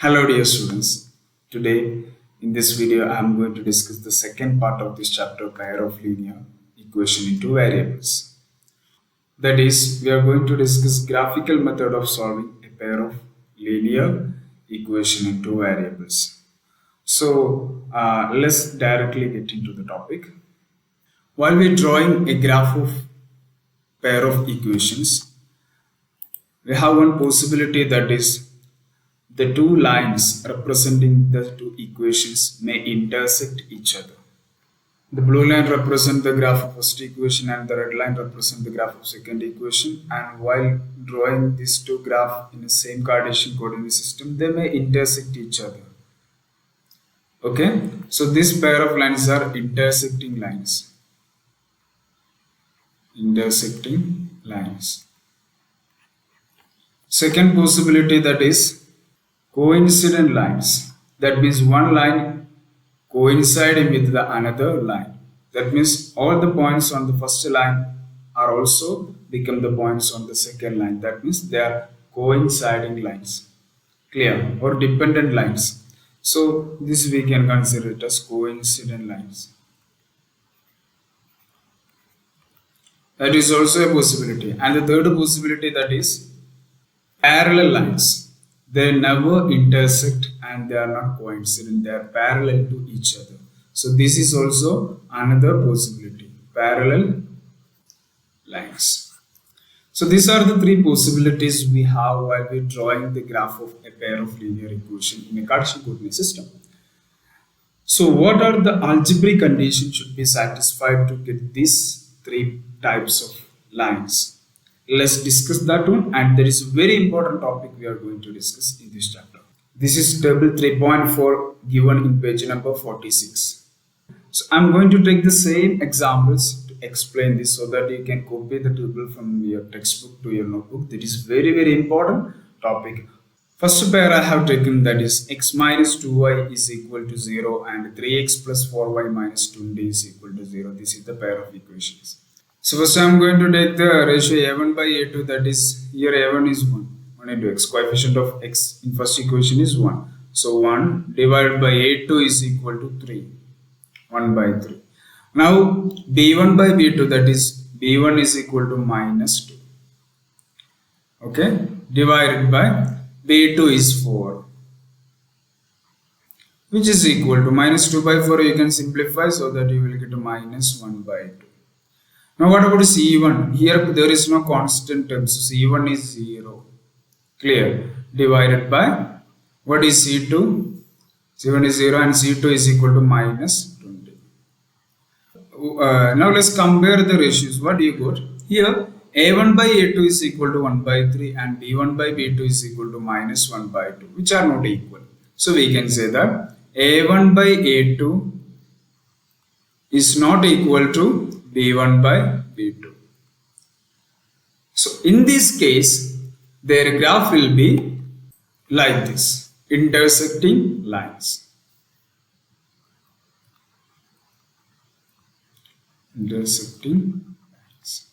Hello dear students. Today in this video I am going to discuss the second part of this chapter, pair of linear equation in two variables. That is, we are going to discuss graphical method of solving a pair of linear equation in two variables. So let's directly get into the topic. While we are drawing a graph of pair of equations, we have one possibility, that is the two lines representing the two equations may intersect each other. The blue line represents the graph of first equation and the red line represents the graph of second equation, and while drawing these two graphs in the same Cartesian coordinate system, they may intersect each other. Okay, so this pair of lines are intersecting lines. Intersecting lines. Second possibility, that is coincident lines. That means one line coinciding with the another line. That means all the points on the first line are also become the points on the second line. That means they are coinciding lines. Clear? Or dependent lines. So this we can consider it as coincident lines. That is also a possibility. And the third possibility, that is parallel lines. They never intersect and they are not coincident. They are parallel to each other. So this is also another possibility. Parallel lines. So these are the three possibilities we have while we are drawing the graph of a pair of linear equation in a Cartesian coordinate system. So what are the algebraic conditions should be satisfied to get these three types of lines? Let's discuss that one, and there is a very important topic we are going to discuss in this chapter. This is table 3.4 given in page number 46. So I'm going to take the same examples to explain this so that you can copy the table from your textbook to your notebook. That is very important topic. First pair I have taken, that is x minus 2y is equal to 0 and 3x plus 4y minus 20 is equal to 0. This is the pair of equations. So first I am going to take the ratio a1 by a2, that is here a1 is 1 into x. Coefficient of x in first equation is 1. So 1 divided by a2 is equal to 3. 1 by 3. Now b1 by b2, that is b1 is equal to minus 2. Okay, divided by b2 is 4, which is equal to minus 2 by 4. You can simplify so that you will get minus 1 by 2. Now what about C1? Here there is no constant term, so C1 is 0. Clear? Divided by, what is C2? C1 is 0 and C2 is equal to minus 20. Now let's compare the ratios. What do you got? Here A1 by A2 is equal to 1 by 3 and B1 by B2 is equal to minus 1 by 2, which are not equal. So we can say that A1 by A2 is not equal to B1 by B2. So in this case, their graph will be like this, intersecting lines. Intersecting lines.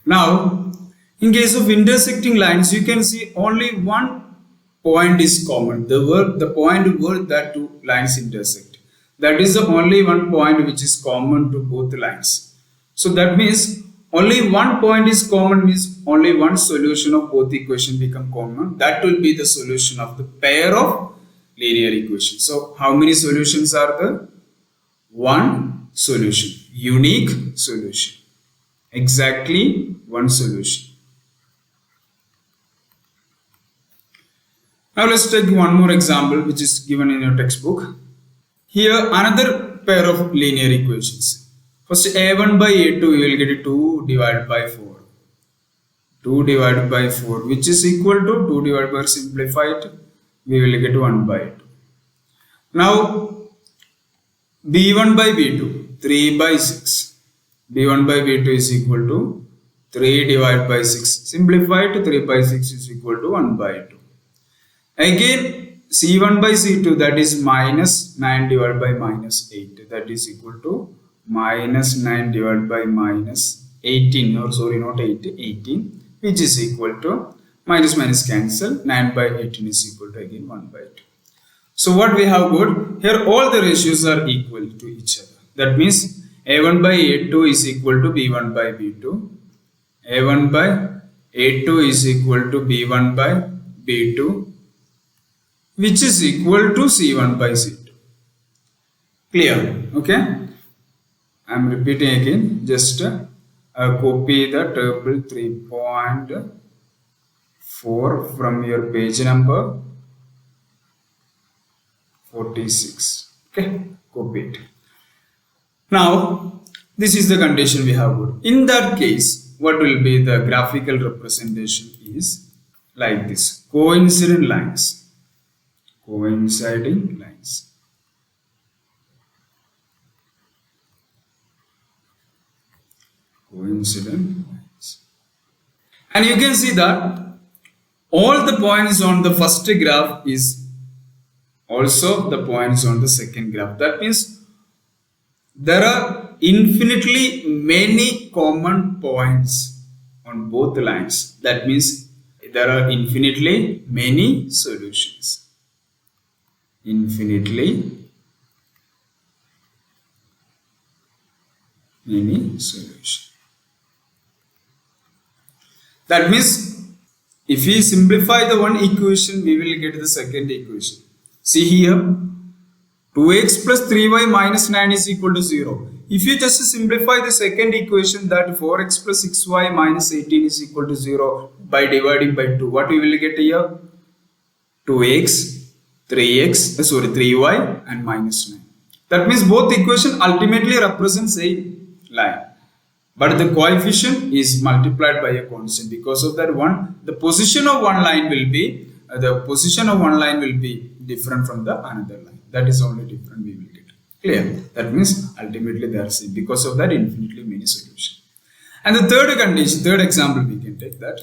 Now, in case of intersecting lines, you can see only one point is common. The point where that two lines intersect. That is the only one point which is common to both lines. So that means only one point is common, means only one solution of both equations become common. That will be the solution of the pair of linear equations. So how many solutions are there? One solution, unique solution. Exactly one solution. Now let's take one more example which is given in your textbook. Here another pair of linear equations. First a1 by a2 you will get 2 divided by 4. 2 divided by 4, which is equal to 2 divided by, simplified, we will get 1 by 2. Now b1 by b2, 3 by 6. b1 by b2 is equal to 3 divided by 6. Simplified, 3 by 6 is equal to 1 by 2. Again C1 by C2, that is minus 9 divided by minus 8, that is equal to minus 9 divided by minus 18, or sorry not 8, 18, which is equal to Minus minus cancel. 9 by 18 is equal to again 1 by 2. So what we have got here, all the ratios are equal to each other. That means A1 by A2 is equal to B1 by B2. A1 by A2 is equal to B1 by B2, which is equal to C1 by C2. Clear? Okay. I am repeating again. Just copy the table 3.4 from your page number 46. Okay, copy it. Now, this is the condition we have got. In that case, what will be the graphical representation is like this. Coincident lines. Coinciding lines. Coincident lines. And you can see that all the points on the first graph is also the points on the second graph. That means there are infinitely many common points on both lines. That means there are infinitely many solutions. Infinitely many solutions. That means if we simplify the one equation, we will get the second equation. See here, 2x plus 3y minus 9 is equal to 0. If you just simplify the second equation, that 4x plus 6y minus 18 is equal to 0 by dividing by 2, what we will get here? 2x, 3y and minus 9. That means both equation ultimately represents a line. But the coefficient is multiplied by a constant. Because of that one, the position of one line will be different from the another line. That is only different we will get. Clear? That means ultimately they are same. Because of that, infinitely many solutions. And the third condition, third example, we can take that.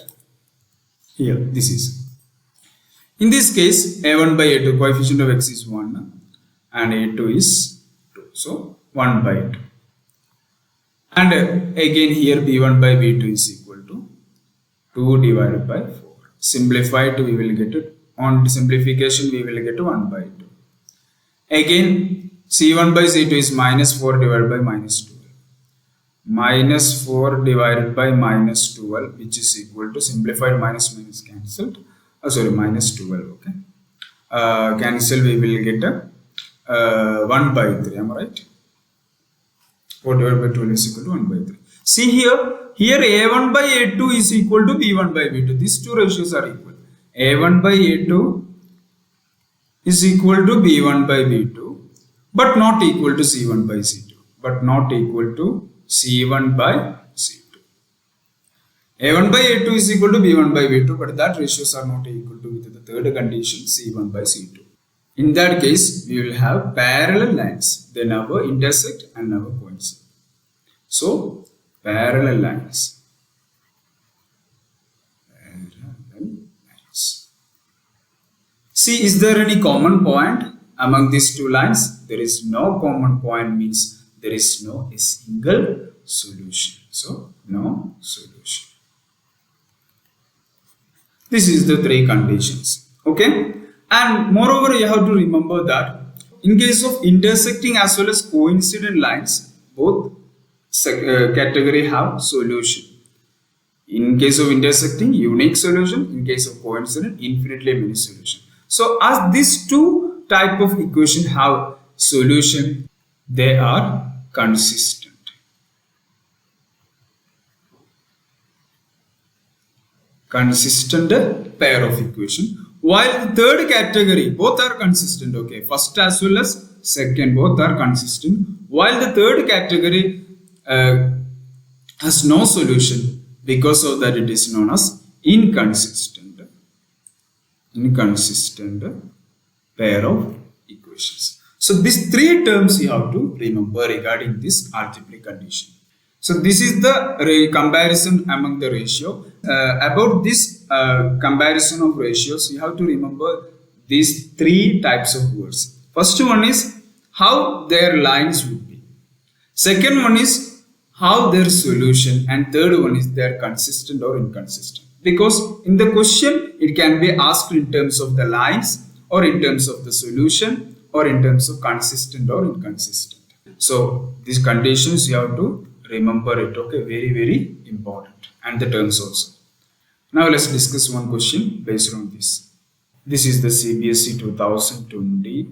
Here, this is. In this case, A1 by A2, coefficient of x is 1 and A2 is 2. So 1 by 2. And again here B1 by B2 is equal to 2 divided by 4. Simplified, we will get it. On simplification, we will get 1 by 2. Again, C1 by C2 is minus 4 divided by minus 12. Minus 4 divided by minus 12, which is equal to simplified minus minus cancelled. Minus 12. Okay. Cancel, we will get 1 by 3. Am I right? 4 divided by 12 is equal to 1 by 3. See here A1 by A2 is equal to B1 by B2. These two ratios are equal. A1 by A2 is equal to B1 by B2, but not equal to C1 by C2. But not equal to C1 by C2. A1 by A2 is equal to B1 by B2, but that ratios are not equal to with the third condition C1 by C2. In that case, we will have parallel lines. They never intersect and never coincide. So, parallel lines. See, is there any common point among these two lines? There is no common point, means there is no a single solution. So, no solution. This is the three conditions. Okay? And moreover, you have to remember that in case of intersecting as well as coincident lines, both category have solution. In case of intersecting, unique solution. In case of coincident, infinitely many solution. So as these two type of equation have solution, they are consistent. Consistent pair of equation. While the third category, both are consistent. Okay, first as well as second, both are consistent. While the third category has no solution, because of that it is known as inconsistent pair of equations. So these three terms you have to remember regarding this algebraic condition. So this is the comparison among the ratio. About this comparison of ratios, you have to remember these three types of words. First one is how their lines would be. Second one is how their solution, and third one is their consistent or inconsistent. because in the question it can be asked in terms of the lines or in terms of the solution or in terms of consistent or inconsistent. So these conditions you have to remember it. Okay, very very important, and the terms also. Now let's discuss one question based on this. This is the CBSE 2020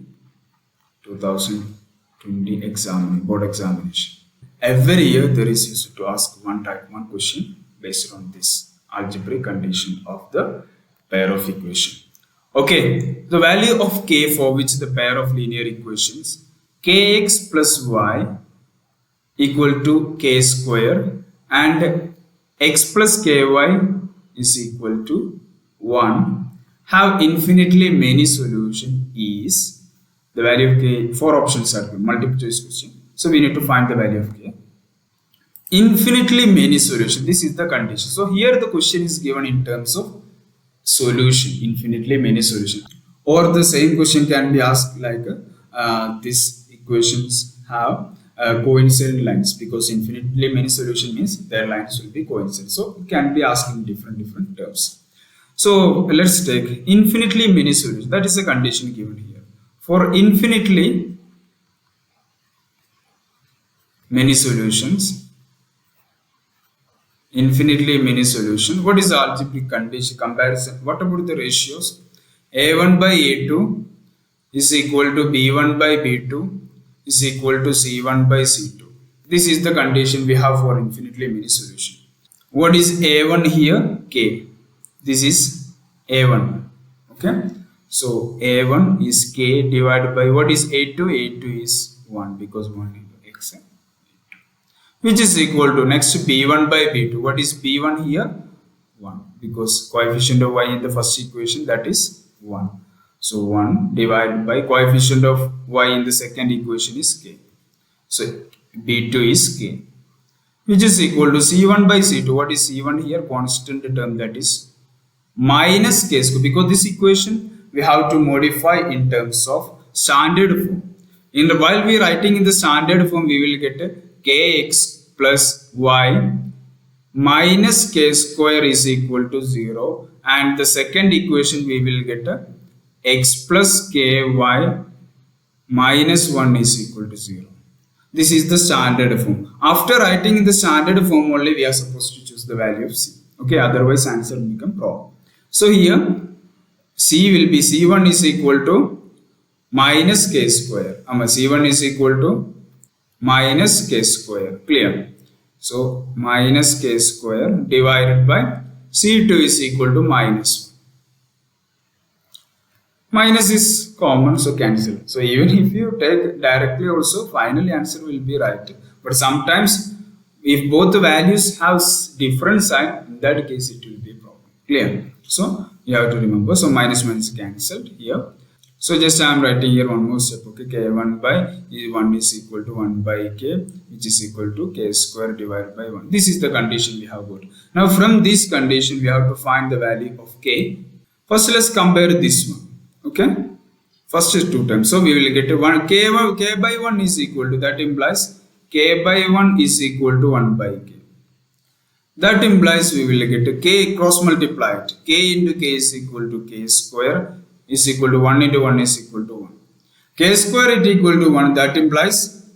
board examination. Every year there is used to ask one question based on this algebraic condition of the pair of equation. Okay, the value of k for which the pair of linear equations kx plus y equal to k square and x plus ky is equal to 1 have infinitely many solution is the value of k. Four options are given, multiple choice question. So we need to find the value of k. Infinitely many solution. This is the condition. So here the question is given in terms of solution, infinitely many solution. Or the same question can be asked like these equations have coincident lines, because infinitely many solution means their lines will be coincident. So it can be asked in different terms. So let's take infinitely many solutions. That is a condition given here. For infinitely many solutions, what is the algebraic condition comparison? What about the ratios? A1 by A2 is equal to B1 by B2 is equal to C1 by C2. This is the condition we have for infinitely many solution. What is A1 here? K. This is A1. Okay. So A1 is K divided by what is A2? A2 is 1 because 1 into X. Which is equal to next B1 by B2. What is B1 here? 1 because coefficient of y in the first equation, that is 1. So 1 divided by coefficient of y in the second equation is k. So B2 is k, which is equal to C1 by C2. What is C1 here? Constant term, that is minus k square, because this equation we have to modify in terms of standard form. While we writing in the standard form, we will get kx plus y minus k square is equal to 0, and the second equation we will get x plus ky minus 1 is equal to 0. This is the standard form. After writing in the standard form only, we are supposed to choose the value of c. Okay, otherwise answer will become wrong. So here c will be c1 is equal to minus k square. C1 is equal to minus k square. Clear? So minus k square divided by c2 is equal to minus 1. Minus is common, so cancel. So even if you take directly also, final answer will be right. But sometimes if both the values have different sign, in that case it will be a problem. Clear? So you have to remember. So minus cancelled here. So just I am writing here one more step. Okay, k1 by 1 is equal to 1 by k, which is equal to k square divided by 1. This is the condition we have got. Now from this condition we have to find the value of k. First let's compare this one. Okay, first is 2 times. So we will get k by 1 is equal to, that implies k by 1 is equal to 1 by k. That implies we will get k cross multiplied. K into k is equal to k square is equal to 1 into 1 is equal to 1. K square is equal to 1. That implies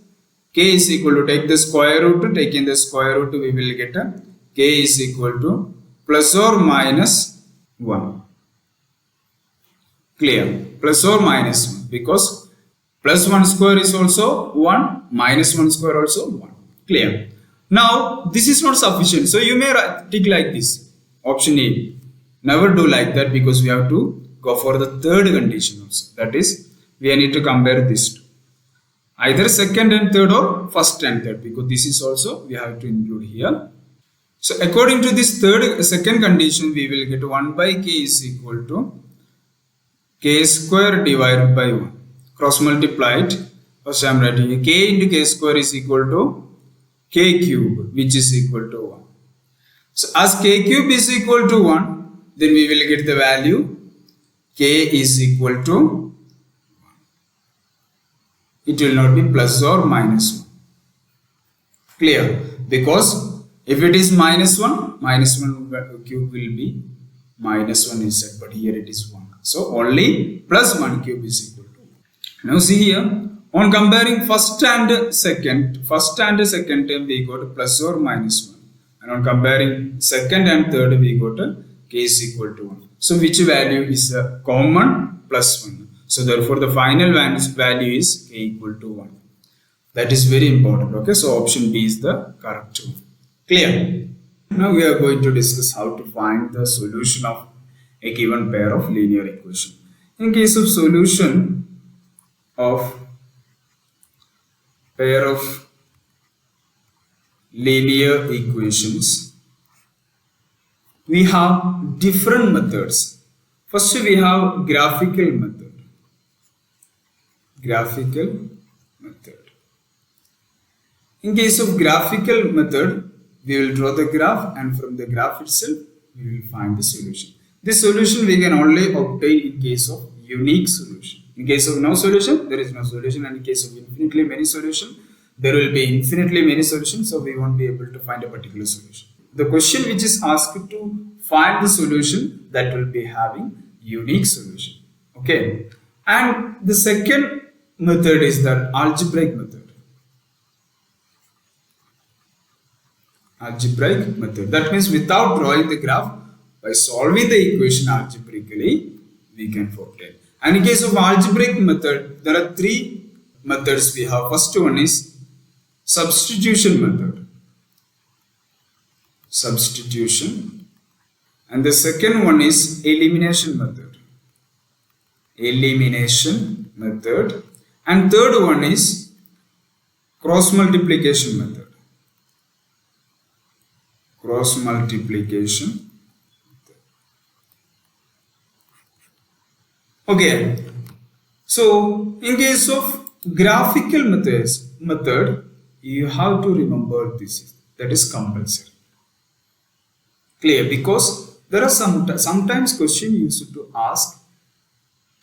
k is equal to, take the square root, taking the square root we will get k is equal to plus or minus 1. Clear? Plus or minus 1, because plus 1 square is also 1, minus 1 square also 1. Clear? Now this is not sufficient, so you may tick like this, option A. Never do like that, because we have to go for the third condition also. That is, we need to compare these two, either second and third or first and third, because this is also we have to include here. So according to this second condition, we will get 1 by k is equal to k square divided by 1. Cross multiplied. First I am writing here, k into k square is equal to k cube, which is equal to 1. So as k cube is equal to 1, then we will get the value k is equal to 1. It will not be plus or minus 1. Clear? Because If it is minus 1 cube will be minus 1 inside, but here it is 1. So only plus 1 cube is equal to 1. Now see here, on comparing first and second term we got plus or minus 1. And on comparing second and third we got k is equal to 1. So which value is common? Plus 1. So therefore the final value is k equal to 1. That is very important. Okay, so option B is the correct one. Clear? Now we are going to discuss how to find the solution of a given pair of linear equation. In case of solution of pair of linear equations, we have different methods. First we have graphical method. In case of graphical method, we will draw the graph, and from the graph itself we will find the solution. This solution we can only obtain in case of unique solution. In case of no solution, there is no solution, and in case of infinitely many solution, there will be infinitely many solutions, so we won't be able to find a particular solution. The question which is asked to find the solution, that will be having unique solution. Okay, and the second method is the algebraic method. That means without drawing the graph, by solving the equation algebraically, we can obtain. And in case of algebraic method, there are three methods we have. First one is substitution method. And the second one is elimination method. And third one is cross multiplication method. Okay, so in case of graphical method, you have to remember this, that is compulsory. Clear? Because there are sometimes question used to ask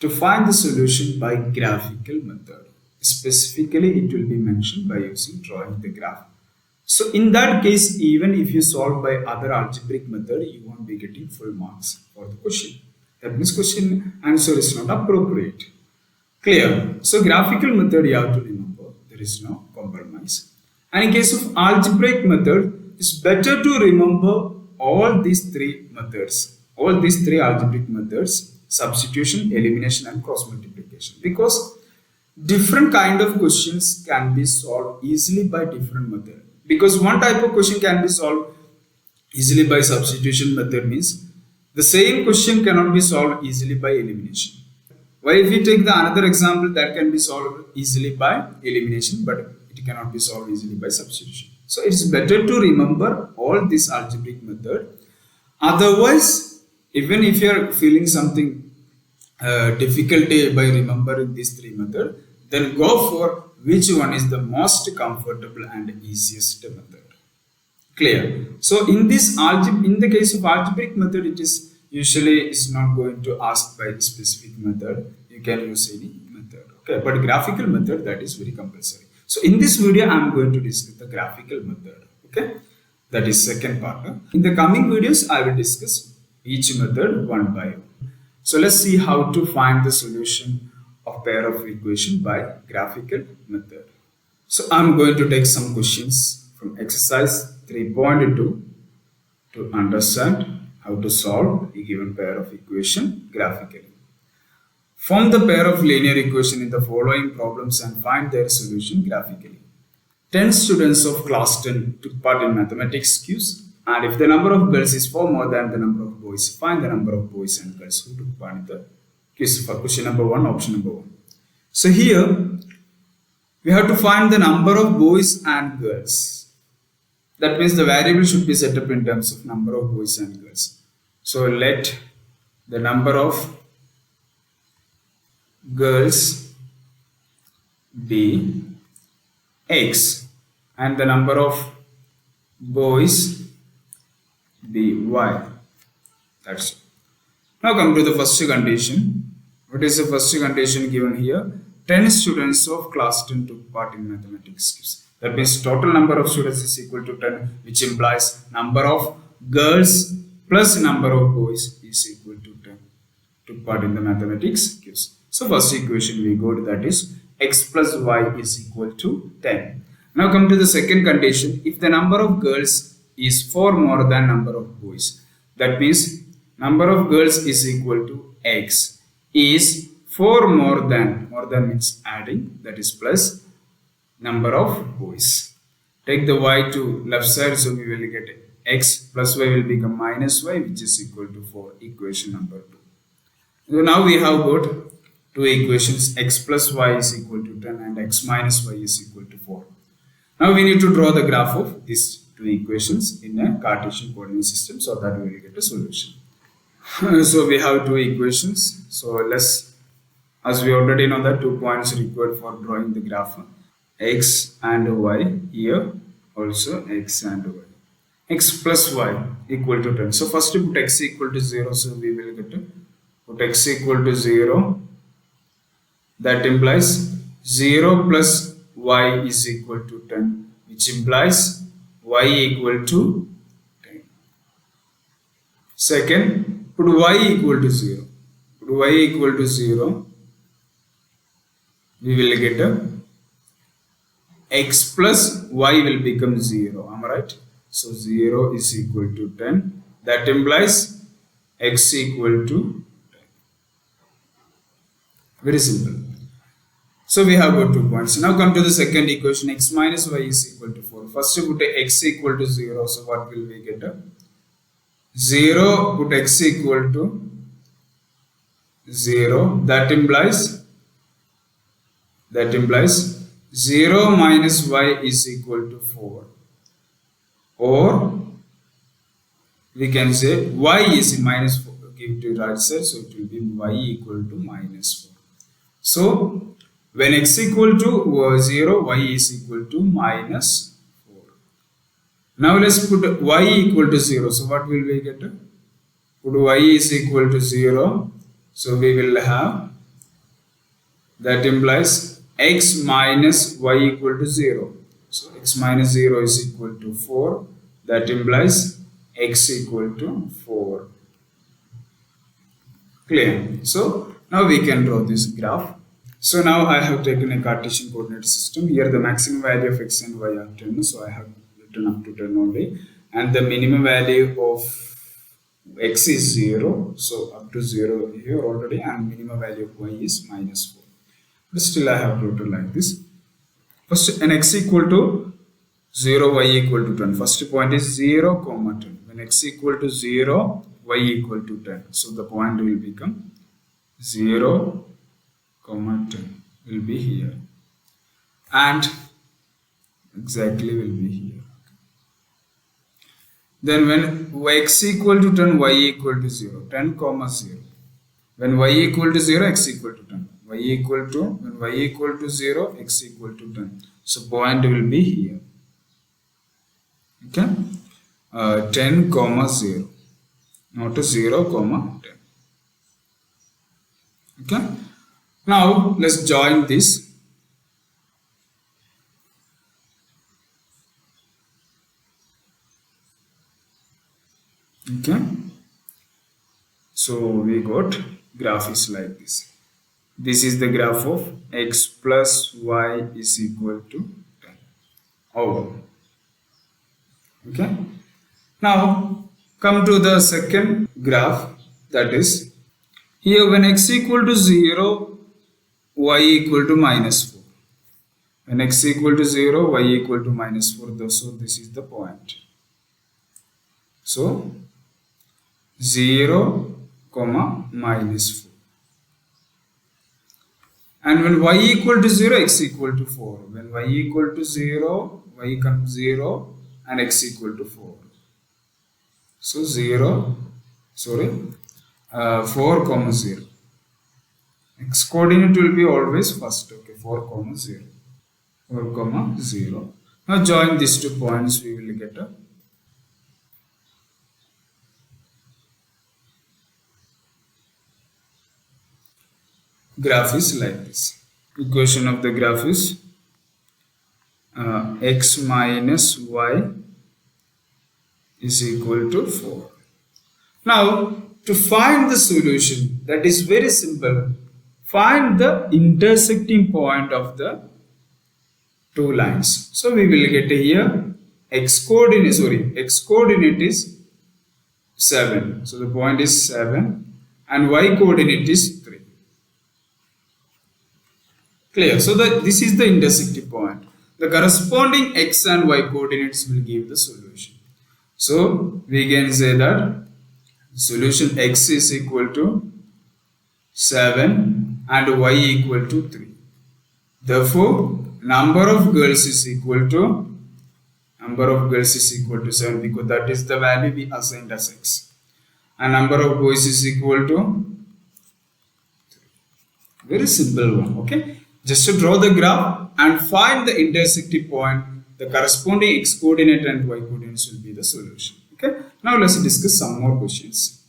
to find the solution by graphical method. Specifically, it will be mentioned by using drawing the graph. So in that case, even if you solve by other algebraic method, you won't be getting full marks for the question. That means question answer is not appropriate. Clear? So graphical method you have to remember, there is no compromise. And in case of algebraic method, it's better to remember all these three methods, all these three algebraic methods: substitution, elimination, and cross multiplication. Because different kind of questions can be solved easily by different methods. Because one type of question can be solved easily by substitution method, means the same question cannot be solved easily by elimination. Why, if we take the another example, that can be solved easily by elimination, but it cannot be solved easily by substitution. So it's better to remember all this algebraic method. Otherwise, even if you are feeling something difficulty by remembering these three methods, then go for which one is the most comfortable and easiest method. Clear? So in this in the case of algebraic method, it is usually is not going to ask by the specific method. You can use any method. Okay, but graphical method, that is very compulsory. So in this video, I am going to discuss the graphical method. Okay, that is second part. In the coming videos, I will discuss each method one by one. So let's see how to find the solution of pair of equation by graphical method. So I'm going to take some questions from exercise 3.2 to understand how to solve a given pair of equation graphically. Form the pair of linear equation in the following problems and find their solution graphically. 10 students of class 10 took part in mathematics quiz, and if the number of girls is 4 more than the number of boys, find the number of boys and girls who took part in the quiz. For question number 1, option number 1. So here we have to find the number of boys and girls. That means the variable should be set up in terms of number of boys and girls. So let the number of girls be x and the number of boys be y. That's it. Now come to the first condition. What is the first condition given here? 10 students of class 10 took part in mathematics quiz. That means total number of students is equal to 10, which implies number of girls plus number of boys is equal to 10. Took part in the mathematics quiz. So first equation we got, that is x plus y is equal to 10. Now come to the second condition. If the number of girls is 4 more than number of boys, that means number of girls is equal to x is 4 more than means adding, that is plus number of boys. Take the y to left side, so we will get x plus y will become minus y, which is equal to 4, equation number 2. So now we have got two equations, x plus y is equal to 10 and x minus y is equal to 4. Now we need to draw the graph of these two equations in a Cartesian coordinate system, so that we will get a solution. So we have two equations. So let's, as we already know that 2 points required for drawing the graph, x and y, here also x and y. X plus y equal to 10. So first put x equal to 0, so we will get to put x equal to 0. That implies 0 plus y is equal to 10, which implies y equal to 10. Second, put y equal to 0. Put y equal to 0, we will get a x plus y will become 0. Am I right? So 0 is equal to 10. That implies x equal to 10. Very simple. So we have got 2 points. Now come to the second equation, x minus y is equal to 4. First you put x equal to 0. So what will we get? 0, put x equal to 0. That implies 0 minus y is equal to 4. Or we can say y is minus 4. Give to right side, so it will be y equal to minus 4. So when x equal to 0, y is equal to minus 4. Now let's put y equal to 0. So what will we get? Put y is equal to 0. So we will have, that implies x minus y equal to 0. So x minus 0 is equal to 4. That implies x equal to 4. Clear? So now we can draw this graph. So now I have taken a Cartesian coordinate system. Here the maximum value of x and y are 10. So I have written up to 10 only. And the minimum value of x is 0. So up to 0 here already. And minimum value of y is minus 4. But still I have written like this. First, an x equal to 0, y equal to 10. First point is 0, 10. When x equal to 0, y equal to 10. So the point will become 0, 10 will be here, and exactly will be here. Then when x equal to 10, y equal to 0, 10, 0. When y equal to 0, x equal to 10. When y equal to 0, x equal to 10. So point will be here. Okay, 10, 0, not 0, 10. Okay. Now let's join this. Okay. So we got graph is like this. This is the graph of x plus y is equal to 10. Oh. Okay. Now come to the second graph, that is here when x equal to 0, y equal to minus 4. When x equal to 0, y equal to minus 4. So this is the point. So 0, minus 4. And when y equal to 0, x equal to 4. When y equal to 0, y comes 0 and x equal to 4. So 4, 0. X coordinate will be always first. Okay, 4, 0. 4, 0. Now join these 2 points, we will get a graph is like this. Equation of the graph is x minus y is equal to 4. Now, to find the solution, that is very simple. Find the intersecting point of the two lines. So we will get here x coordinate is 7. So the point is 7 and y coordinate is 3. Clear. So this is the intersecting point. The corresponding x and y coordinates will give the solution. So we can say that solution x is equal to 7 and y equal to 3. Therefore, number of girls is equal to 7 because that is the value we assigned as x. And number of boys is equal to 3. Very simple one. Okay. Just to draw the graph and find the intersecting point, the corresponding x coordinate and y coordinates will be the solution. Okay. Now let's discuss some more questions.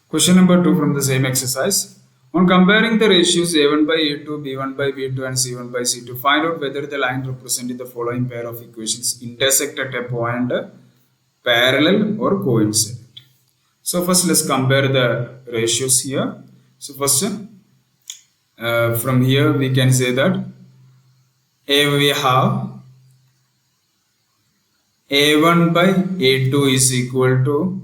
Question number 2 from the same exercise. On comparing the ratios a1 by a2, b1 by b2 and c1 by c2, find out whether the line representing the following pair of equations intersect at a point parallel or coincident. So first let's compare the ratios here. So first from here we can say that we have a1 by a2 is equal to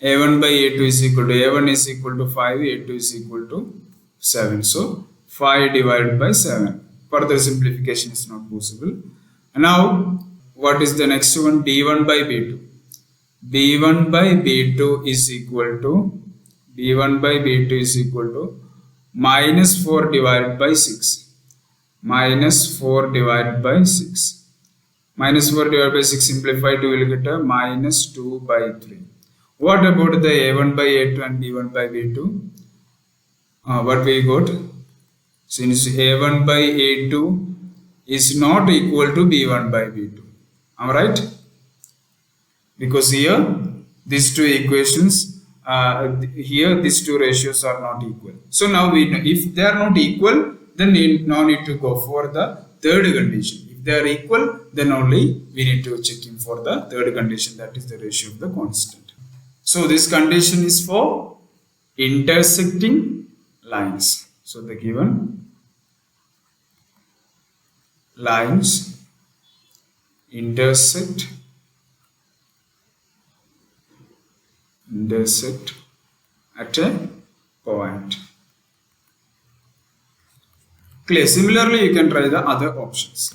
a1 by a2 is equal to a1 is equal to 5, a2 is equal to 7. So 5 divided by 7. Further simplification is not possible. Now what is the next one? b1 by b2. b1 by b2 is equal to minus 4 divided by 6. Minus 4 divided by 6. Minus 4 divided by 6 simplified we will get a minus 2 by 3. What about the a1 by a2 and b1 by b2? What we got? Since a1 by a2 is not equal to b1 by b2. Am I right? Because here these two equations, these two ratios are not equal. So now we know if they are not equal, then no need to go for the third condition. If they are equal, then only we need to check in for the third condition, that is the ratio of the constant. So this condition is for intersecting lines. So the given lines intersect at a point. Clear. Similarly, you can try the other options.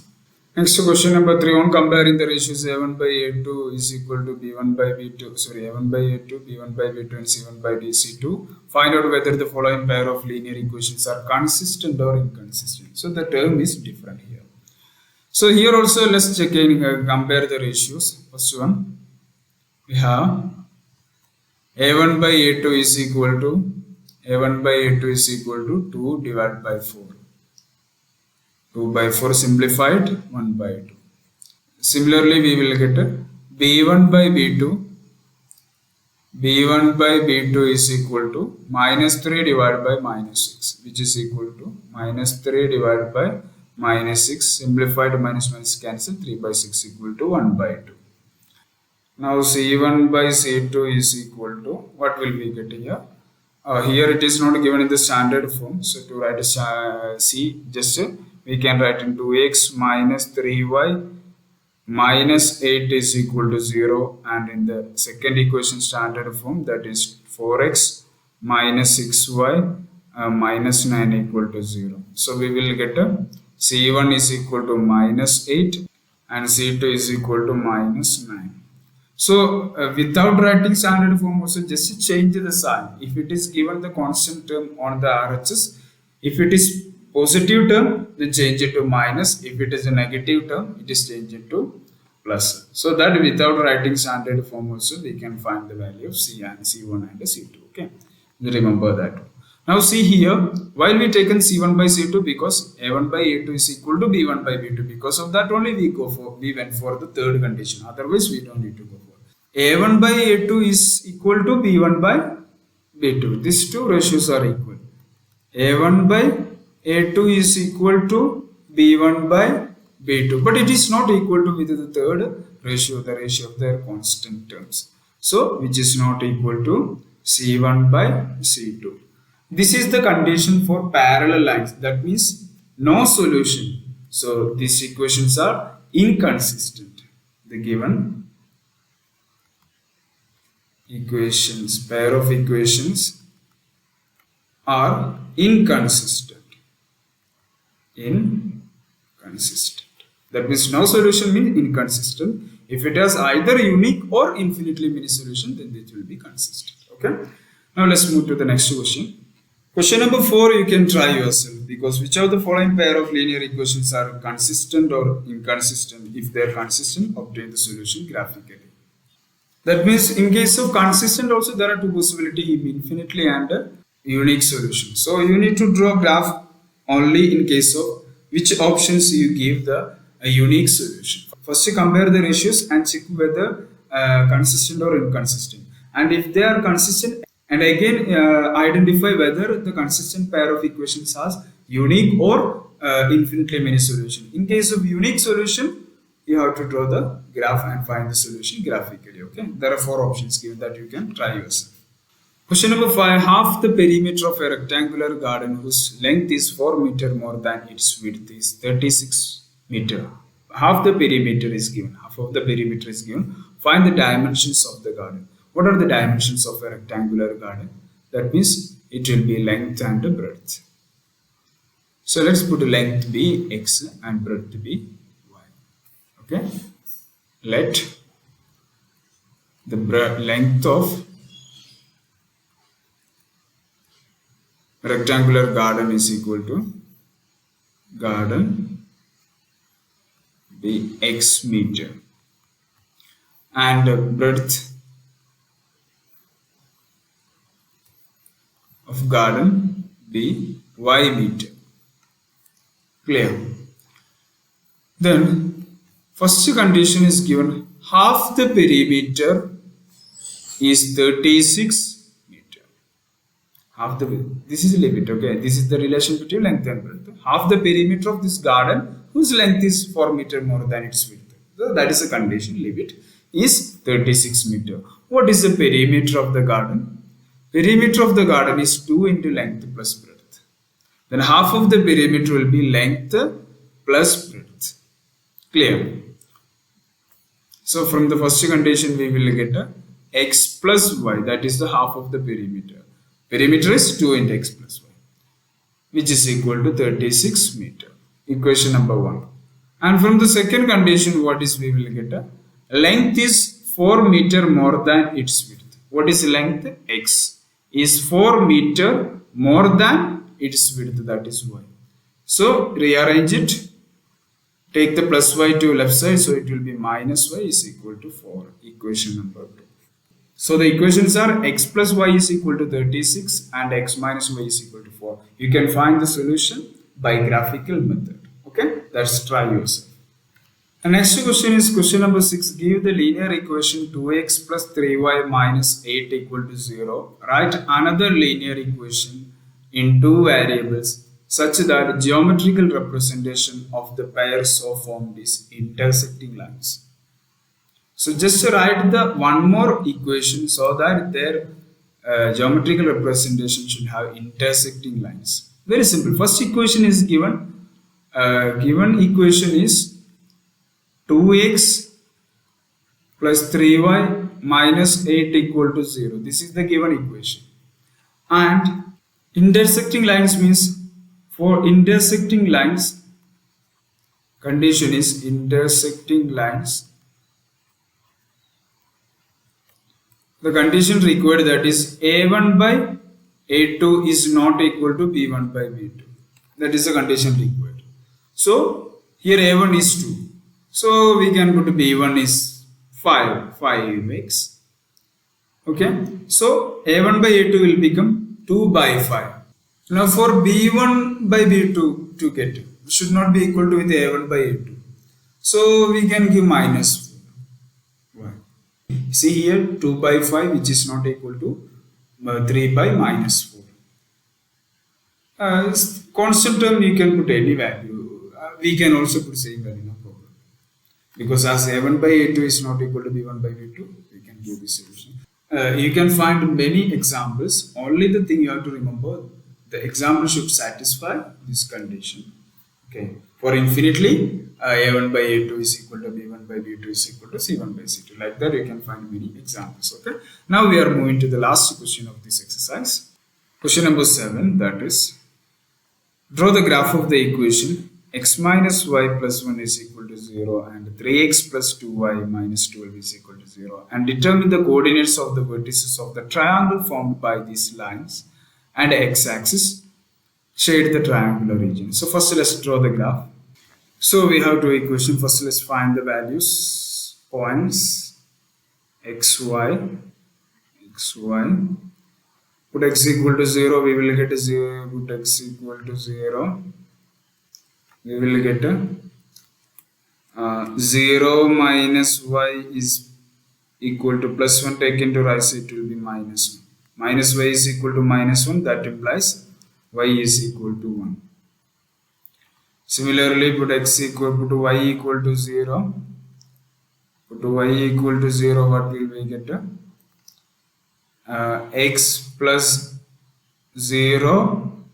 Next question number 3. On comparing the ratios a1 by a2 is equal to b1 by b2. A1 by a2, b1 by b2 and c1 by c2. Find out whether the following pair of linear equations are consistent or inconsistent. So the term is different here. So here also let's check in compare the ratios. First one we have a1 by a2 is equal to 2 divided by 4. 2 by 4 simplified 1 by 2. Similarly, we will get b1 by b2. b1 by b2 is equal to minus 3 divided by minus 6, which is equal to minus 3 divided by minus 6. Simplified minus minus cancel, 3 by 6 equal to 1 by 2. Now c1 by c2 is equal to, what will we get here? Here it is not given in the standard form. So to write c, just we can write in 2x minus 3y minus 8 is equal to 0, and in the second equation standard form, that is 4x minus 6y minus 9 equal to 0. So we will get c1 is equal to minus 8 and c2 is equal to minus 9. So without writing standard form also, just change the sign. If it is given the constant term on the RHS, if it is positive term, then change it to minus. If it is a negative term, it is changed to plus. So that without writing standard form also, we can find the value of C and C1 and C2. Okay, remember that. Now see here, while we taken C1 by C2 because A1 by A2 is equal to B1 by B2. Because of that only we went for the third condition. Otherwise we don't need to go for. A1 by A2 is equal to B1 by B2. These two ratios are equal. A1 by A2 is equal to B1 by B2, but it is not equal to with the third ratio, the ratio of their constant terms. So, which is not equal to C1 by C2. This is the condition for parallel lines. That means no solution. So, these equations are inconsistent. The given equations, pair of equations are inconsistent. Inconsistent. That means no solution means inconsistent. If it has either unique or infinitely many solution, then it will be consistent. Okay. Now let's move to the next question. Question number 4, you can try yourself, because which of the following pair of linear equations are consistent or inconsistent? If they are consistent, obtain the solution graphically. That means in case of consistent also there are two possibilities, infinitely and a unique solution. So you need to draw graph only in case of which options you give the a unique solution. First you compare the ratios and check whether consistent or inconsistent. And if they are consistent, and again identify whether the consistent pair of equations has unique or infinitely many solution. In case of unique solution, you have to draw the graph and find the solution graphically. Okay, there are 4 options given that you can try yourself. Question number 5, half the perimeter of a rectangular garden whose length is 4 meter more than its width is 36 meter. Half the perimeter is given, half of the perimeter is given. Find the dimensions of the garden. What are the dimensions of a rectangular garden? That means it will be length and breadth. So let's put length be x and breadth be y. Okay. Let the length of rectangular garden is equal to garden be x meter and breadth of garden be y meter. Clear? Then first condition is given, half the perimeter is 36 meter. Half the, this is a limit, okay? This is the relation between length and breadth. Half the perimeter of this garden whose length is 4 meter more than its width. So that is a condition, limit is 36 meter. What is the perimeter of the garden? Perimeter of the garden is 2 into length plus breadth. Then half of the perimeter will be length plus breadth. Clear? So from the first condition we will get a x plus y, that is the half of the perimeter. Perimeter is 2 into x plus y, which is equal to 36 meter. Equation number 1. And from the second condition, what is we will get a length is 4 meter more than its width. What is length? X is 4 meter more than its width, that is y. So rearrange it. Take the plus y to left side, so it will be minus y is equal to 4. Equation number 2. So the equations are x plus y is equal to 36 and x minus y is equal to 4. You can find the solution by graphical method. Okay, let's try yourself. The next question is question number 6. Give the linear equation 2x plus 3y minus 8 equal to 0. Write another linear equation in 2 variables such that geometrical representation of the pair so formed is intersecting lines. So just write the one more equation so that their geometrical representation should have intersecting lines. Very simple. First equation is given. Given equation is 2x plus 3y minus 8 equal to 0. This is the given equation. And intersecting lines means, for intersecting lines, condition is intersecting lines. The condition required, that is a1 by a2 is not equal to b1 by b2. That is the condition required. So here a1 is 2. So we can put b1 is 5x. Okay. So a1 by a2 will become 2 by 5. Now for b1 by b2 to get, it should not be equal to with a1 by a2. So we can give minus 4. Why? See here 2 by 5 which is not equal to 3 by minus 4. Constant term you can put any value. we can also put same value, no problem. Because as a1 by a2 is not equal to b1 by b2, we can give this solution. You can find many examples. Only the thing you have to remember, the example should satisfy this condition. Okay. For infinitely, a1 by a2 is equal to b1 by b2 is equal to c1 by c2. Like that, you can find many examples. Okay. Now we are moving to the last question of this exercise. Question number 7, that is, draw the graph of the equation x minus y plus 1 is equal to 0 and 3x plus 2y minus 12 is equal to 0, and determine the coordinates of the vertices of the triangle formed by these lines and x-axis. Shade the triangular region. So first let's draw the graph. So we have two equations. First let's find the values, points xy. Put x equal to 0, we will get a 0. Put x equal to 0, we will get a 0 minus y is equal to plus 1, taken to right side, it will be minus 1. Minus y is equal to minus 1, that implies y is equal to 1. Similarly, put y equal to 0. Put y equal to 0, what will we get? X plus 0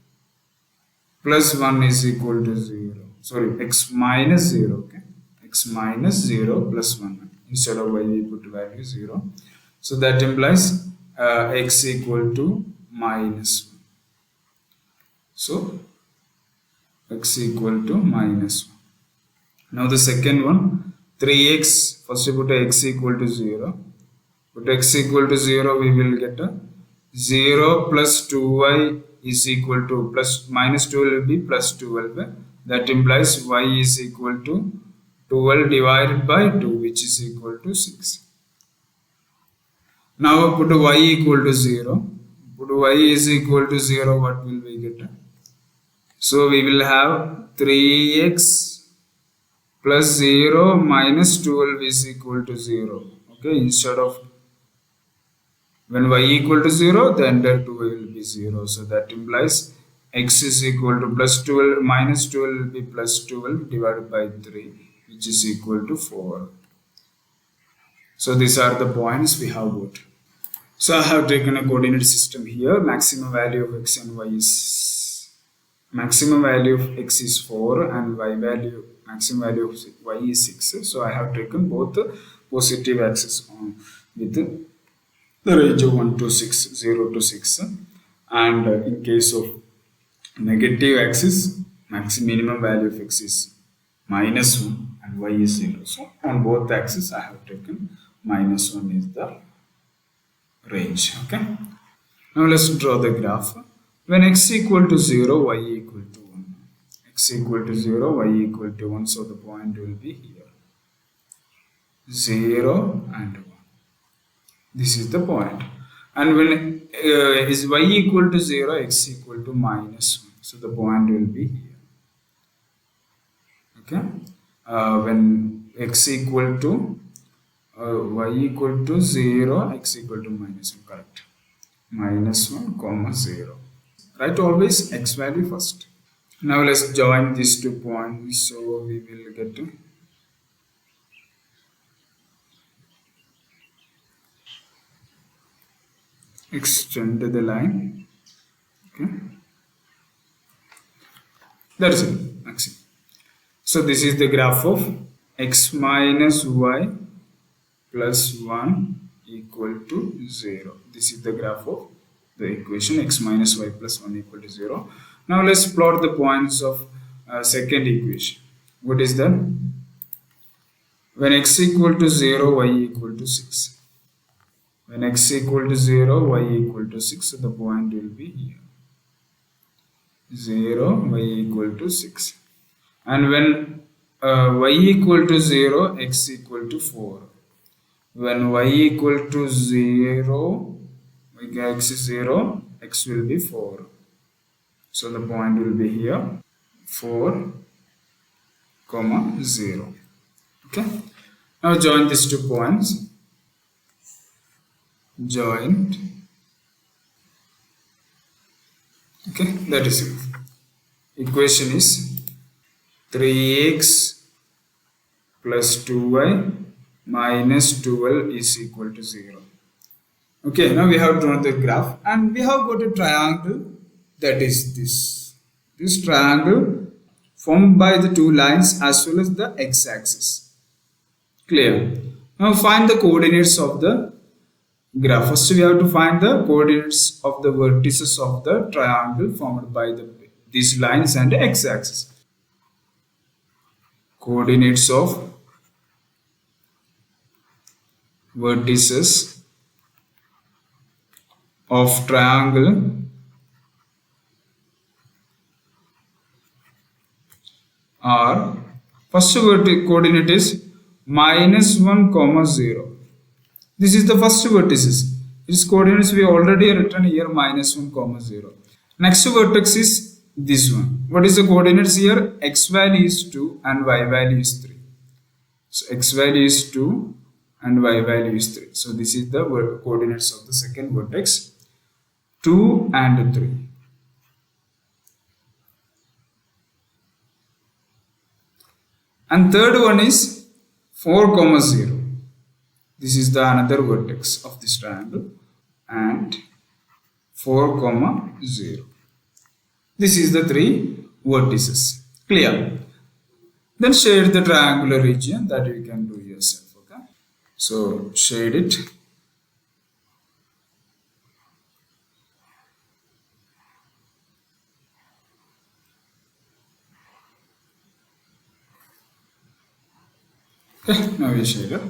plus 1 is equal to 0. Sorry, x minus 0. Okay, x minus 0 plus 1. Instead of y, we put value 0. So that implies x equal to minus 1. So x equal to minus 1. Now the second one, 3x. First we put x equal to 0. Put x equal to 0, we will get a 0 plus 2y is equal to plus minus 12 will be plus 12. That implies y is equal to 12 divided by 2, which is equal to 6. Now put y equal to 0. Put y is equal to 0, what will we get? So we will have 3x plus 0 minus 12 is equal to 0. Okay, instead of when y equal to 0, the entire 2 will be 0. So that implies x is equal to plus 12 minus 12 will be plus 12 divided by 3, which is equal to 4. So these are the points we have got. So I have taken a coordinate system here. Maximum value of x and y is maximum value of x is 4 and maximum value of y is 6. So I have taken both the positive axis with the range of 1 to 6, 0 to 6, and in case of negative axis, minimum value of x is minus 1 and y is 0. So on both axes I have taken minus 1 is the range. Okay. Now let's draw the graph. When x equal to 0, y equal to 1. X equal to 0, y equal to 1. So the point will be here. 0 and 1. This is the point. And when is y equal to 0, x equal to minus 1. So the point will be here. Okay. When x equal to y equal to 0, x equal to minus 1. Correct. Minus 1 comma 0. Write always x value first. Now let's join these 2 points. So we will get to extend the line. Okay, that's it. Maximum. So this is the graph of x minus y plus 1 equal to 0. This is the graph of the equation x minus y plus 1 equal to 0. Now let's plot the points of second equation. What is that? When x equal to 0, y equal to 6. When x equal to 0, y equal to 6, so the point will be here. 0, y equal to 6. And when y equal to 0, x equal to 4. When y equal to 0, x is 0, x will be 4. So the point will be here, 4, comma 0. Okay. Now join these 2 points. Joined. Okay, that is it. Equation is 3x plus 2y minus 12 is equal to 0. Okay, now we have drawn the graph and we have got a triangle, that is this. This triangle formed by the two lines as well as the x-axis. Clear? Now find the coordinates of the graph. First we have to find the coordinates of the vertices of the triangle formed by these lines and the x-axis. Coordinates of vertices of triangle are, first coordinate is -1, 0. This is the first vertices. Its coordinates we already written here -1, 0. Next vertex is this one. What is the coordinates here? X value is 2 and y value is 3. So x value is 2 and y value is 3. So this is the coordinates of the second vertex, 2 and 3. And third one is 4, 0. This is the another vertex of this triangle and 4, 0. This is the three vertices. Clear? Then shade the triangular region, that you can do yourself. Okay. So shade it. Okay, now we shade it.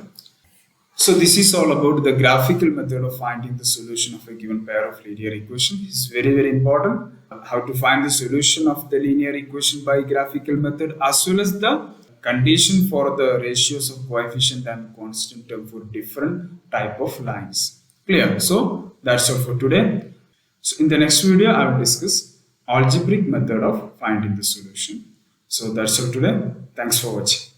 So this is all about the graphical method of finding the solution of a given pair of linear equation. It's very important. How to find the solution of the linear equation by graphical method, as well as the condition for the ratios of coefficient and constant term for different type of lines. Clear? So that's all for today. So in the next video, I will discuss algebraic method of finding the solution. So that's all today. Thanks for watching.